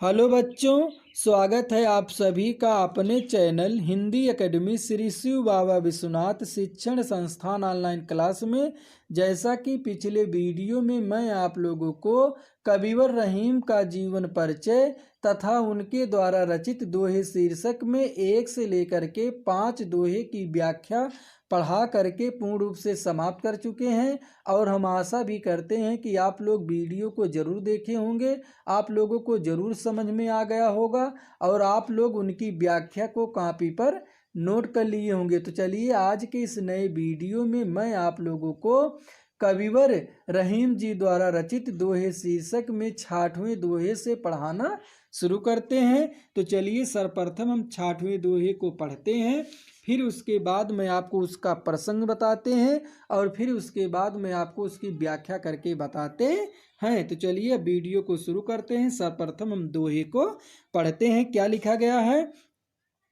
Hello बच्चों, स्वागत है आप सभी का अपने चैनल हिंदी एकेडमी श्री शिव बाबा विश्वनाथ शिक्षण संस्थान ऑनलाइन क्लास में। जैसा कि पिछले वीडियो में मैं आप लोगों को कबीर रहीम का जीवन परिचय तथा उनके द्वारा रचित दोहे शीर्षक में 1 से लेकर के 5 दोहे की व्याख्या पढ़ा करके पूर्ण रूप से समाप्त कर चुके हैं। और हम आशा भी करते हैं कि आप लोग वीडियो को ज़रूर देखे होंगे, आप लोगों को ज़रूर समझ में आ गया होगा और आप लोग उनकी व्याख्या को कॉपी पर नोट कर लिए होंगे। तो चलिए आज के इस नए वीडियो में मैं आप लोगों को कबीर रहीम जी द्वारा रचित दोहे शीर्षक में 6वें दोहे से पढ़ाना शुरू करते हैं। तो चलिए सर्वप्रथम हम 6वें दोहे को पढ़ते हैं, फिर उसके बाद मैं आपको उसका प्रसंग बताते हैं और फिर उसके बाद मैं आपको उसकी व्याख्या करके बताते हैं। तो चलिए वीडियो को शुरू करते हैं। सर्वप्रथम हम दोहे को पढ़ते हैं। क्या लिखा गया है?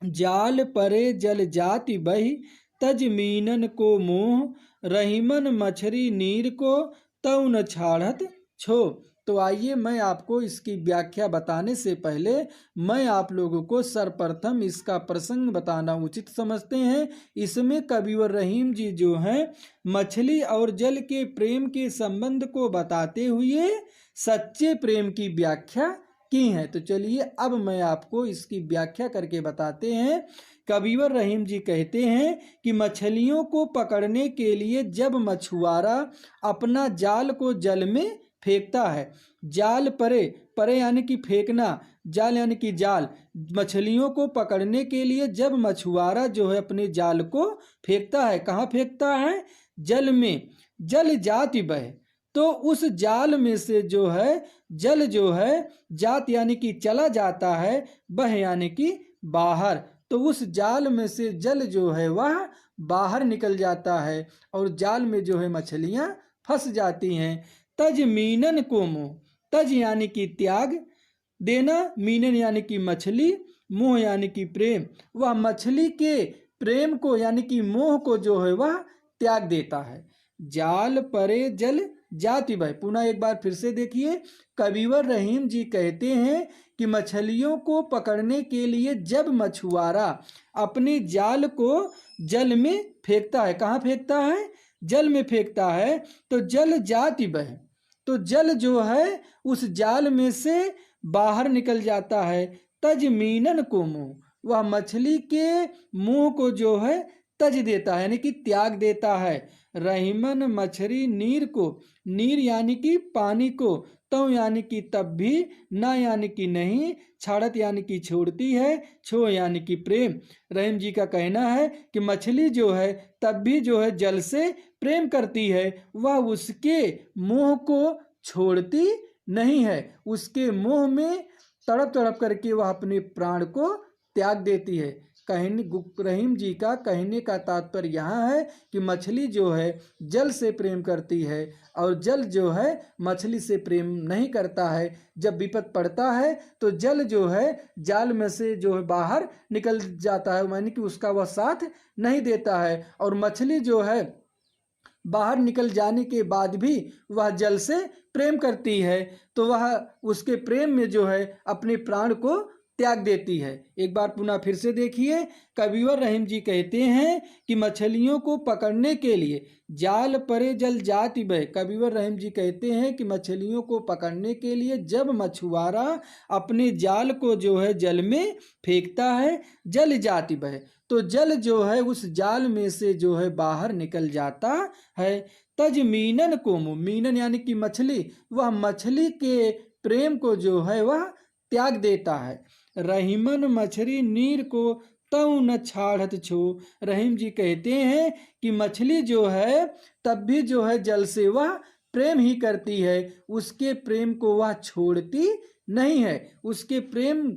जाल परे जल जाति बही, तज मीनन को मोह, रहीमन मछरी नीर को, तऊ न छाड़त छो। तो आइए मैं आपको इसकी व्याख्या बताने से पहले मैं आप लोगों को सर्वप्रथम इसका प्रसंग बताना उचित समझते हैं। इसमें कबीर रहीम जी जो हैं मछली और जल के प्रेम के संबंध को बताते हुए सच्चे प्रेम की व्याख्या की है। तो चलिए अब मैं आपको इसकी व्याख्या करके बताते हैं। कबीर रहीम जी कहते हैं कि मछलियों को पकड़ने के लिए जब मछुआरा अपना जाल को जल में फेंकता है, जाल परे, परे यानी कि फेंकना, जाल यानी कि जाल, मछलियों को पकड़ने के लिए जब मछुआरा जो है अपने जाल को फेंकता है, कहाँ फेंकता है? जल में। जल जाति बह, तो उस जाल में से जो है जल जो है जात यानी कि चला जाता है, बह यानी कि बाहर, तो उस जाल में से जल जो है वह बाहर निकल जाता है और जाल में जो है मछलियां फंस जाती हैं। तज मीनन को मोह, तज यानी कि त्याग देना, मीनन यानी कि मछली, मोह यानी कि प्रेम, वह मछली के प्रेम को यानी कि मोह को जो है वह त्याग देता है। जाल परे जल जाति बह, पुनः एक बार फिर से देखिए। कबीर रहीम जी कहते हैं कि मछलियों को पकड़ने के लिए जब मछुआरा अपने जाल को जल में फेंकता है, कहाँ फेंकता है? जल में फेंकता है, तो जल जाति बह, तो जल जो है उस जाल में से बाहर निकल जाता है। तज मीनन को मोह, वह मछली के मुंह को जो है तज देता है यानी कि त्याग देता है। रहीमन मछली नीर को, नीर यानी कि पानी को, तव यानी कि तब भी, ना यानी कि नहीं, छाड़त यानी कि छोड़ती है, छो यानी कि प्रेम। रहीम जी का कहना है कि मछली जो है तब भी जो है जल से प्रेम करती है, वह उसके मोह को छोड़ती नहीं है, उसके मोह में तड़प तड़प करके वह अपने प्राण को त्याग देती है। कहने रहीम जी का कहने का तात्पर्य यहाँ है कि मछली जो है जल से प्रेम करती है और जल जो है मछली से प्रेम नहीं करता है। जब विपद पड़ता है तो जल जो है जाल में से जो है बाहर निकल जाता है, यानी कि उसका वह साथ नहीं देता है, और मछली जो है बाहर निकल जाने के बाद भी वह जल से प्रेम करती है, तो वह उसके प्रेम में जो है अपने प्राण को त्याग देती है। एक बार पुनः फिर से देखिए। कबीर रहीम जी कहते हैं कि मछलियों को पकड़ने के लिए जाल परे जल जाति बह, कबीर रहीम जी कहते हैं कि मछलियों को पकड़ने के लिए जब मछुआरा अपने जाल को जो है जल में फेंकता है, जल जाति बह, तो जल जो है उस जाल में से जो है बाहर निकल जाता है। तज मीनन को मोह, मीनन यानी कि मछली, वह मछली के प्रेम को जो है वह त्याग देता है। रहीमन मछली नीर को, तऊ न छाड़त छो, रहीम जी कहते हैं कि मछली जो है तब भी जो है जल से वह प्रेम ही करती है, उसके प्रेम को वह छोड़ती नहीं है, उसके प्रेम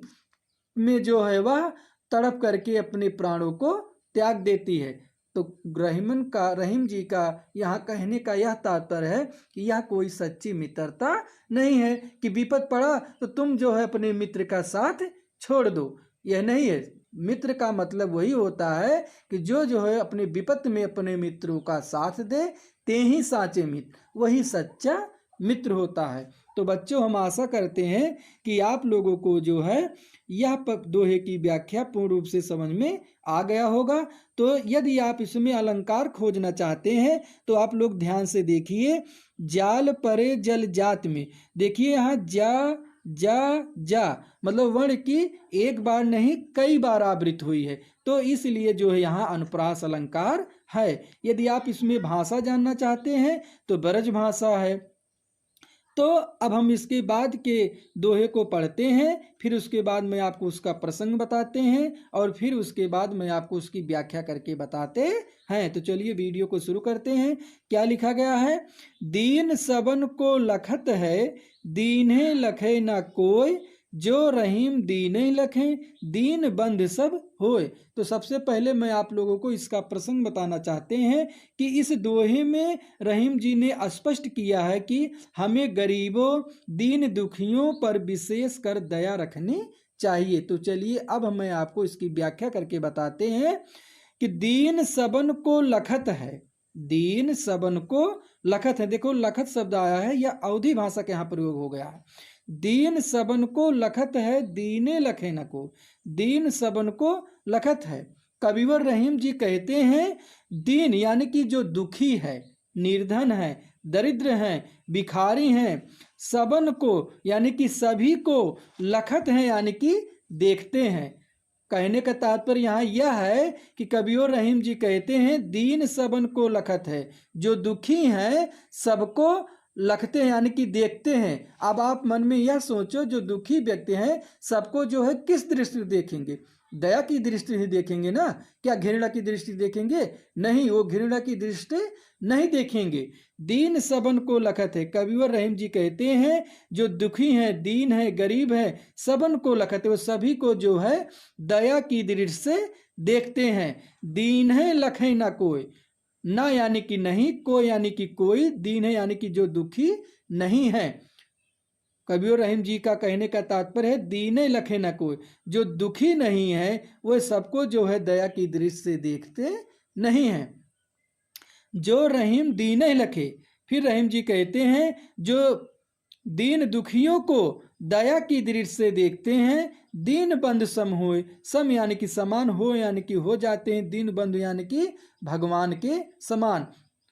में जो है वह तड़प करके अपने प्राणों को त्याग देती है। तो रहीम जी का यहाँ कहने का यह तात्पर्य है कि यह कोई सच्ची मित्रता नहीं है कि विपद पड़ा तो तुम जो है अपने मित्र का साथ छोड़ दो, यह नहीं है। मित्र का मतलब वही होता है कि जो है अपने विपद में अपने मित्रों का साथ दे, ते ही साचे मित्र, वही सच्चा मित्र होता है। तो बच्चों हम आशा करते हैं कि आप लोगों को जो है यह दोहे की व्याख्या पूर्ण रूप से समझ में आ गया होगा। तो यदि आप इसमें अलंकार खोजना चाहते हैं तो आप लोग ध्यान से देखिए। जाल परे जल जात में देखिए यहाँ जा मतलब वर्ण की एक बार नहीं कई बार आवृत्ति हुई है, तो इसलिए जो है यहाँ अनुप्रास अलंकार है। यदि आप इसमें भाषा जानना चाहते हैं तो ब्रज भाषा है। तो अब हम इसके बाद के दोहे को पढ़ते हैं, फिर उसके बाद मैं आपको उसका प्रसंग बताते हैं और फिर उसके बाद मैं आपको उसकी व्याख्या करके बताते हैं। तो चलिए वीडियो को शुरू करते हैं। क्या लिखा गया है? दीन सबन को लखत है, दीन्हे लखे न कोय, जो रहीम दीने लखे, दीन बंध सब होए। तो सबसे पहले मैं आप लोगों को इसका प्रसंग बताना चाहते हैं कि इस दोहे में रहीम जी ने स्पष्ट किया है कि हमें गरीबों दीन दुखियों पर विशेष कर दया रखनी चाहिए। तो चलिए अब मैं आपको इसकी व्याख्या करके बताते हैं कि दीन सबन को लखत है, दीन सबन को लखत है। देखो लखत शब्द आया है, यह अवधी भाषा के यहाँ प्रयोग हो गया है। दीन सबन को लखत है, दीने लखे न को, दीन सबन को लखत है। कविवर रहीम जी कहते हैं दीन यानी कि जो दुखी है, निर्धन है, दरिद्र हैं, भिखारी हैं, सबन को यानी कि सभी को, लखत है यानी कि देखते हैं। कहने का तात्पर्य यहाँ यह है कि कविवर रहीम जी कहते हैं दीन सबन को लखत है, जो दुखी हैं सबको लखते हैं यानी कि देखते हैं। अब आप मन में यह सोचो जो दुखी व्यक्ति हैं सबको जो है किस दृष्टि से देखेंगे? दया की दृष्टि से देखेंगे ना, क्या घृणा की दृष्टि देखेंगे? नहीं, वो घृणा की दृष्टि नहीं देखेंगे। दीन सबन को लखत है, कविवर रहीम जी कहते हैं जो दुखी हैं, दीन है, गरीब है, सबन को लखत है, वो सभी को जो है दया की दृष्टि से देखते हैं। दीन है लखे ना कोई, ना यानी कि नहीं, को यानी कि कोई, दीन है यानी कि जो दुखी नहीं है। कबीर रहीम जी का कहने का तात्पर्य है दीने लखे न कोई, जो दुखी नहीं है वह सबको जो है दया की दृष्टि से देखते नहीं है। जो रहीम दीने लखे, फिर रहीम जी कहते हैं जो दीन दुखियों को दया की दृष्टि से देखते हैं। दीन बंधु सम होए, सम यानी कि समान, हो यानी कि हो जाते हैं, दीन बंधु यानी कि भगवान के समान,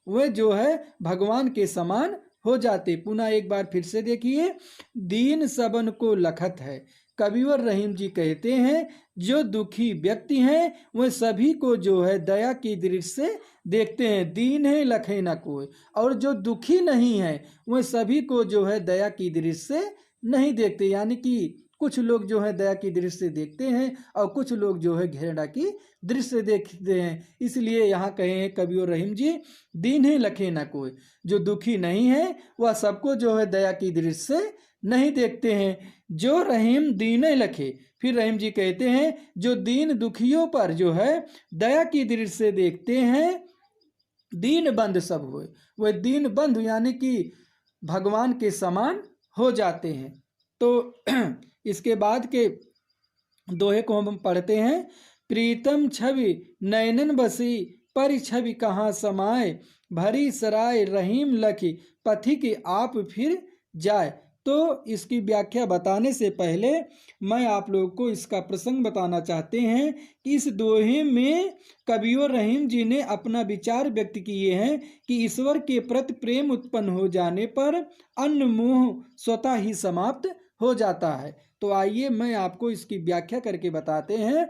वे जो है भगवान के समान हो जाते। पुनः एक बार फिर से देखिए, दीन सबन को लखत है। कविवर रहीम जी कहते हैं जो दुखी व्यक्ति हैं वह सभी को जो है दया की दृष्टि से देखते हैं। दीन है लखे न कोई, और जो दुखी नहीं है वह सभी को जो है दया की दृष्टि से नहीं देखते। यानी कि कुछ लोग जो है दया की दृष्टि से देखते हैं और कुछ लोग जो है घृणा की दृष्टि से देखते हैं। इसलिए यहाँ कहे हैं कविवर रहीम जी दीन है लखे न कोई, जो दुखी नहीं है वह सबको जो है दया की दृष्टि से नहीं देखते हैं। जो रहीम दीने लखे, फिर रहीम जी कहते हैं जो दीन दुखियों पर जो है दया की दृष्टि से देखते हैं। दीन बंधु सब हुए, वह दीन बंधु यानी कि भगवान के समान हो जाते हैं। तो इसके बाद के दोहे को हम पढ़ते हैं। प्रीतम छवि नैनन बसी, परि छवि कहाँ समाए, भरी सराय रहीम लखी, पथिक आप फिर जाए। तो इसकी व्याख्या बताने से पहले मैं आप लोगों को इसका प्रसंग बताना चाहते हैं कि इस दोहे में कविवर रहीम जी ने अपना विचार व्यक्त किए हैं कि ईश्वर के प्रति प्रेम उत्पन्न हो जाने पर अन्य मोह स्वतः ही समाप्त हो जाता है। तो आइए मैं आपको इसकी व्याख्या करके बताते हैं।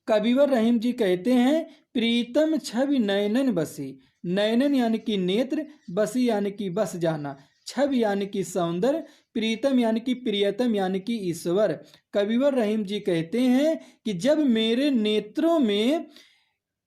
कविवर रहीम जी कहते हैं प्रीतम छवि नयनन बसी, नयनन यानी कि नेत्र, बसी यानी कि बस जाना, छवि यानी कि सौंदर्य, प्रीतम यानी कि प्रियतम यानी कि ईश्वर। कविवर रहीम जी कहते हैं कि जब मेरे नेत्रों में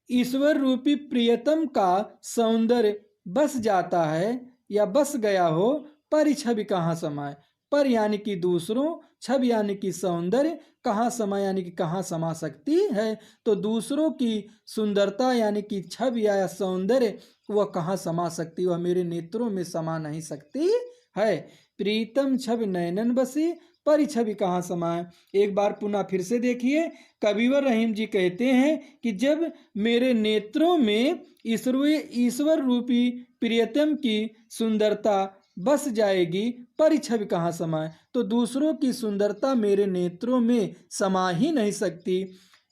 ईश्वर रूपी प्रियतम का सौंदर्य बस जाता है या बस गया हो, पर छवि कहाँ समाए, पर यानी कि दूसरों, छवि यानी कि सौंदर्य, कहाँ समा यानी कि कहाँ समा सकती है। तो दूसरों की सुंदरता यानी कि छवि या सौंदर्य वह कहाँ समा सकती, वह मेरे नेत्रों में समा नहीं सकती है। प्रीतम छवि नयनन बसी, पर छवि कहाँ समाए। एक बार पुनः फिर से देखिए, कविवर रहीम जी कहते हैं कि जब मेरे नेत्रों में ईश्वर रूपी प्रियतम की सुंदरता बस जाएगी पर छवि कहाँ समाए। तो दूसरों की सुंदरता मेरे नेत्रों में समा ही नहीं सकती,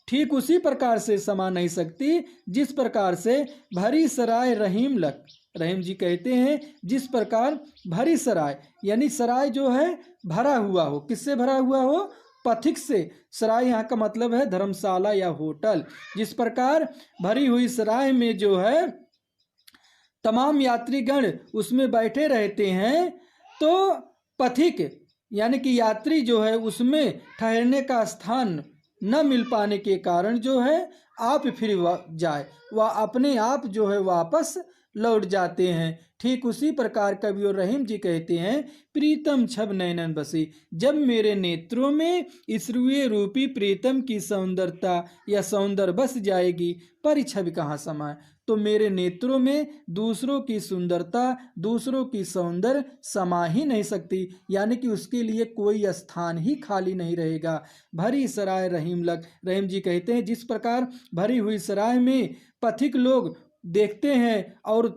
ठीक उसी प्रकार से समा नहीं सकती जिस प्रकार से भरी सराय रहीम लक। रहीम जी कहते हैं जिस प्रकार भरी सराय, यानी सराय जो है भरा हुआ हो, किससे भरा हुआ हो, पथिक से। सराय यहाँ का मतलब है धर्मशाला या होटल। जिस प्रकार भरी हुई सराय में जो है तमाम यात्रीगण उसमें बैठे रहते हैं, तो पथिक यानी कि यात्री जो है उसमें ठहरने का स्थान न मिल पाने के कारण जो है आप फिर जाए, वह अपने आप जो है वापस लौट जाते हैं। ठीक उसी प्रकार कवि और रहीम जी कहते हैं प्रीतम छब नैनन बसी, जब मेरे नेत्रों में इस रुए रूपी प्रीतम की सौंदर्यता या सौंदर्य बस जाएगी पर छवि कहाँ समाए। तो मेरे नेत्रों में दूसरों की सुंदरता, दूसरों की सौंदर्य समा ही नहीं सकती, यानी कि उसके लिए कोई स्थान ही खाली नहीं रहेगा। भरी सराय रहीम लग, रहीम जी कहते हैं जिस प्रकार भरी हुई सराय में पथिक लोग देखते हैं और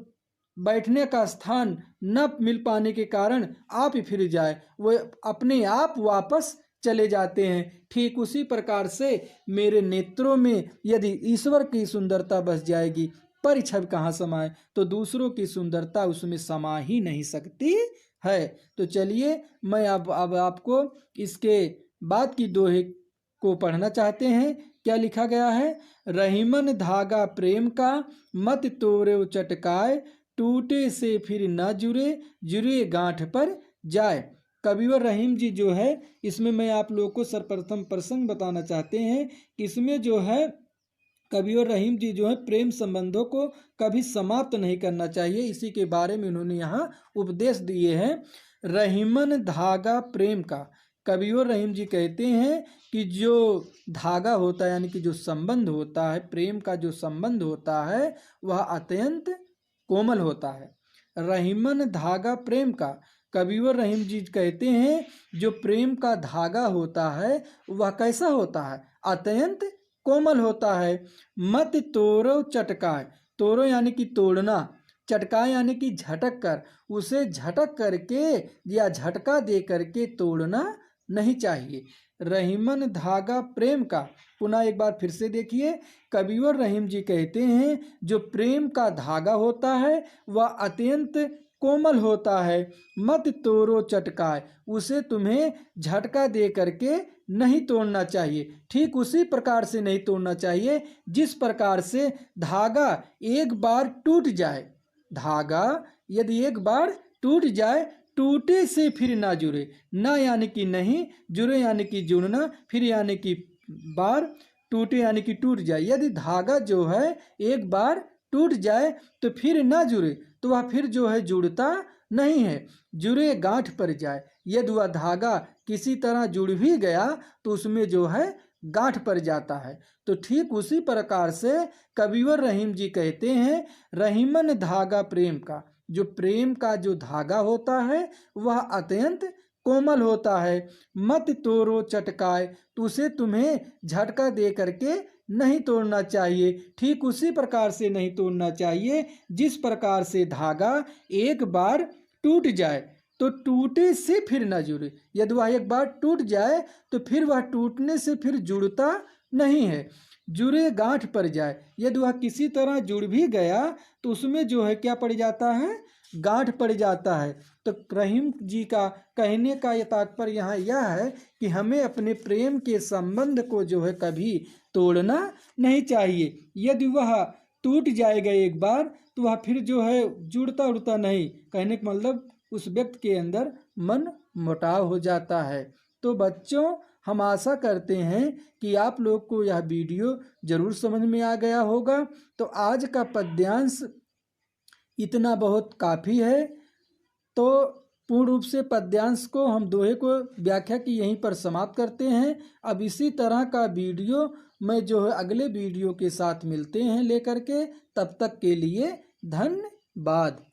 बैठने का स्थान न मिल पाने के कारण आप ही फिर जाए, वो अपने आप वापस चले जाते हैं। ठीक उसी प्रकार से मेरे नेत्रों में यदि ईश्वर की सुंदरता बस जाएगी पर छवि कहाँ समाए, तो दूसरों की सुंदरता उसमें समा ही नहीं सकती है। तो चलिए मैं अब आपको इसके बाद की दोहे को पढ़ना चाहते हैं। क्या लिखा गया है, रहीमन धागा प्रेम का मत तोड़े चटकाए, टूटे से फिर न जुड़े जुड़े गांठ पर जाए। कविवर रहीम जी जो है इसमें मैं आप लोगों को सर्वप्रथम प्रसंग बताना चाहते हैं कि इसमें जो है कवि और रहीम जी जो है प्रेम संबंधों को कभी समाप्त नहीं करना चाहिए, इसी के बारे में उन्होंने यहाँ उपदेश दिए हैं। रहीमन धागा प्रेम का, कवि और रहीम जी कहते हैं कि जो धागा होता है यानी कि जो संबंध होता है, प्रेम का जो संबंध होता है वह अत्यंत कोमल होता है। रहीमन धागा प्रेम का, कवि और रहीम जी कहते हैं जो प्रेम का धागा होता है वह कैसा होता है, अत्यंत कोमल होता है। मत तोड़ो चटकाए, तोड़ो यानी कि तोड़ना, चटकाए यानी कि झटक कर, उसे झटक करके या झटका दे करके तोड़ना नहीं चाहिए। रहीमन धागा प्रेम का, पुनः एक बार फिर से देखिए, कवि और रहीम जी कहते हैं जो प्रेम का धागा होता है वह अत्यंत कोमल होता है। मत तोड़ो चटकाए, उसे तुम्हें झटका दे करके नहीं तोड़ना चाहिए, ठीक उसी प्रकार से नहीं तोड़ना चाहिए जिस प्रकार से धागा एक बार टूट जाए। धागा यदि एक बार टूट जाए, टूटे से फिर ना जुड़े, ना यानी कि नहीं, जुड़े यानी कि जुड़ना, फिर यानी कि बार, टूटे यानी कि टूट जाए। यदि धागा जो है एक बार टूट जाए तो फिर ना जुड़े, तो वह फिर जो है जुड़ता नहीं है, जुड़े गांठ पर जाए। यदि वह धागा किसी तरह जुड़ भी गया तो उसमें जो है गांठ पर जाता है। तो ठीक उसी प्रकार से कविवर रहीम जी कहते हैं रहीमन धागा प्रेम का, जो प्रेम का जो धागा होता है वह अत्यंत कोमल होता है। मत तोड़ो चटकाए, तो उसे तुम्हें झटका दे करके नहीं तोड़ना चाहिए, ठीक उसी प्रकार से नहीं तोड़ना चाहिए जिस प्रकार से धागा एक बार टूट जाए तो टूटे से फिर ना जुड़े। यदि वह एक बार टूट जाए तो फिर वह टूटने से फिर जुड़ता नहीं है, जुड़े गांठ पर जाए। यदि वह किसी तरह जुड़ भी गया तो उसमें जो है क्या पड़ जाता है, गांठ पड़ जाता है। तो रहीम जी का कहने का यह तात्पर्य यहाँ यह है कि हमें अपने प्रेम के संबंध को जो है कभी तोड़ना नहीं चाहिए। यदि वह टूट जाएगा एक बार तो वह फिर जो है जुड़ता उड़ता नहीं, कहने का मतलब उस व्यक्ति के अंदर मन मुटाव हो जाता है। तो बच्चों हम आशा करते हैं कि आप लोग को यह वीडियो जरूर समझ में आ गया होगा। तो आज का पद्यांश इतना बहुत काफ़ी है। तो पूर्ण रूप से पद्यांश को हम दोहे को व्याख्या की यहीं पर समाप्त करते हैं। अब इसी तरह का वीडियो मैं जो है अगले वीडियो के साथ मिलते हैं लेकर के, तब तक के लिए धन्यवाद।